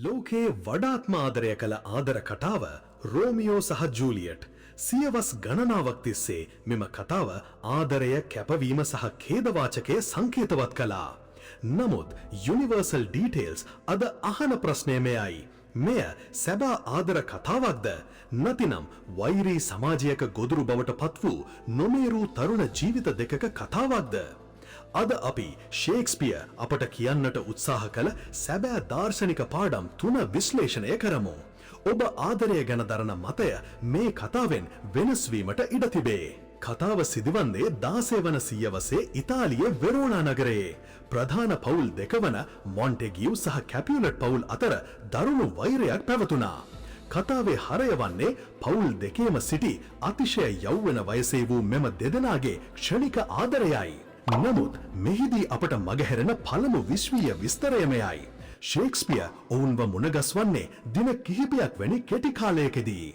ලෝකයේ වඩාත්ම ආදරය කළ ආදර කතාව රෝමියෝ සහ ජූලියට්. සියවස් ගණනාවක් තිස්සේ මෙම කතාව ආදරය කැපවීම සහ ඛේදවාචකය සංකේතවත් කළා. නමුත් යුනිවර්සල් ඩීටේල්ස් අද අහන ප්‍රශ්නය මෙයයි. මෙය සැබෑ ආදර කතාවක්ද? නැතිනම් වෛරී සමාජයක ගොදුරු බවට පත් වූ නොමේරූ තරුණ ජීවිත දෙකක කතාවක්ද? අද අපි ෂේක්ස්පියර් අපට කියන්නට උත්සාහ කළ සැබෑ දාර්ශනික පාඩම් 3 විශ්ලේෂණය කරමු. ඔබ ආදරය ගැන දරන මතය මේ කතාවෙන් වෙනස් වීමට ඉඩ තිබේ. කතාව සිදුවන්නේ 16 වන සියවසේ ඉතාලියේ වෙරෝනා නගරයේ. ප්‍රධාන පවුල් දෙක වන මොන්ටෙගියු සහ කැපියුලට් පවුල් අතර දරුණු වෛරයක් පැවතුණා. කතාවේ හරය වන්නේ පවුල් දෙකේම සිටි අතිශය යෞවන වයසේ වූ මෙම දෙදෙනාගේ ක්ෂණික ආදරයයි. නමුත් මෙහිදී අපට මගහැරෙන පළමු විශ්වීය විස්තරය මෙයයි. ෂේක්ස්පියර් ඔවුන්ව මුණගස්වන්නේ දින කිහිපයක් වැනි කෙටි කාලයකදී.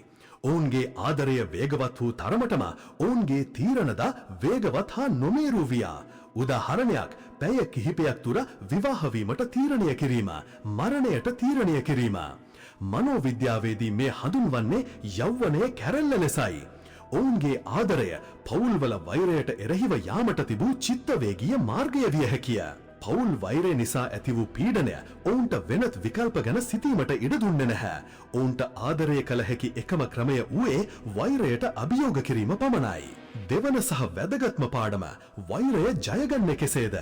ඔවුන්ගේ ආදරය වේගවත් වූ තරමටම ඔවුන්ගේ තීරණද වේගවත් හා නොමේරූ වියා. උදාහරණයක්, පැය කිහිපයක් තුර විවාහ වීමට තීරණය කිරීම, මරණයට තීරණය කිරීම. මනෝවිද්‍යාවේදී මේ හඳුන්වන්නේ යෞවනයේ කැරැල්ල ලෙසයි. ඔවුන්ගේ ආදරය පවුල්වල වෛරයට එරෙහිව යාමට තිබූ චිත්තවේගීය මාර්ගය විය හැකිය. පවුල් වෛරය නිසා ඇති වූ පීඩනය ඔවුන්ට වෙනත් විකල්ප ගැන සිතීමට ඉඩ දුන්නේ නැහැ. ඔවුන්ට ආදරය කළ හැකි එකම ක්‍රමය වූයේ වෛරයට අභියෝග කිරීම පමණයි. දෙවන සහ වැදගත්ම පාඩම, වෛරය ජයගන්නේ කෙසේද?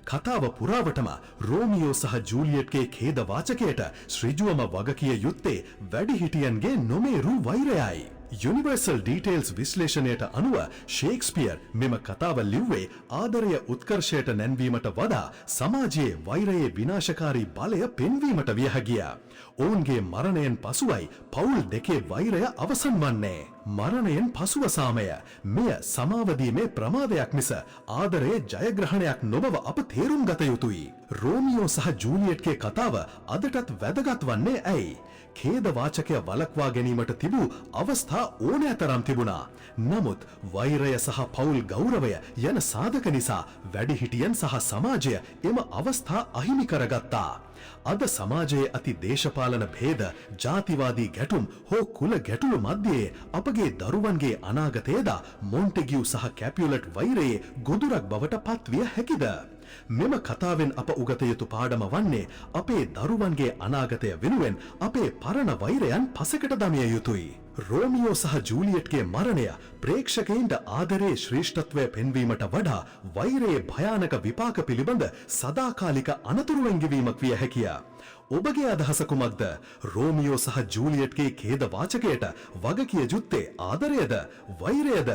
කතාව පුරාවටම රෝමියෝ සහ ජූලියට්ගේ ඛේද වාචකයට ඍජුවම වගකිය යුත්තේ වැඩිහිටියන්ගේ නොමේරූ වෛරයයි. යුනිවර්සල් ඩීටේල්ස් විශ්ලේෂණයට අනුව ෂේක්ස්පියර් මෙම කතාව ලිව්වේ ආදරය උත්කර්ෂයට නැන්වීමට වඩා සමාජයේ වෛරයේ විනාශකාරී බලය පෙන්වීමට විය හැකිය. ඔවුන්ගේ මරණයෙන් පසුවයි පවුල් දෙකේ වෛරය අවසන් වන්නේ. මරණයෙන් පසුව සාමය. මෙය සමාවදීමේ ප්‍රමාදයක් මිස ආදරයේ ජයග්‍රහණයක් නොබව අප තේරුම් ගත යුතුයි. රෝමියෝ සහ ජූලියට්ගේ කතාව අදටත් වැදගත් වන්නේ ඇයි? ඛේදවාචකය වළක්වා ගැනීමට තිබූ අවස්ථා ඕනෑතරම් තිබුණා. නමුත් වෛරය සහ පවුල් ගෞරවය යන සාධක නිසා වැඩිහිටියන් සහ සමාජය එම අවස්ථා අහිමි කරගත්තා. අද සමාජයේ අති දේශපාලන භේද, ජාතිවාදී ගැටුම් හෝ කුල ගැටලු මැද්දේ අපගේ දරුවන්ගේ අනාගතයද මොන්ටෙගියු සහ කැපියුලට් වෛරයේ ගොදුරක් බවට පත්විය හැකිද? මෙම කතාවෙන් අප උගත යුතු පාඩම වන්නේ අපේ දරුවන්ගේ අනාගතය වෙනුවෙන් අපේ පරණ වෛරයන් පසෙකට දමිය යුතුයි. රෝමියෝ සහ ජූලියට්ගේ මරණය ප්‍රේක්ෂකයින්ට ආදරයේ ශ්‍රේෂ්ඨත්වය පෙන්වීමට වඩා වෛරයේ භයානක විපාක පිළිබඳ සදාකාලික අනතුරු වැංගිවීමක් විය හැකිය. ඔබගේ අදහස කුමක්ද? රෝමියෝ සහ ජූලියට්ගේ ඛේද වාචකයට වගකිය යුත්තේ ආදරයද වෛරයද?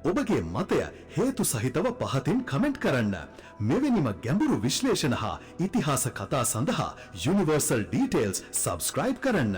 ඔබගේ මතය හේතු සහිතව පහතින් කමෙන්ට් කරන්න. මෙවැනිම ගැඹුරු විශ්ලේෂණ හා ඉතිහාස කතා සඳහා යුනිවර්සල් ඩීටේල්ස් සබ්ස්ක්‍රයිබ් කරන්න.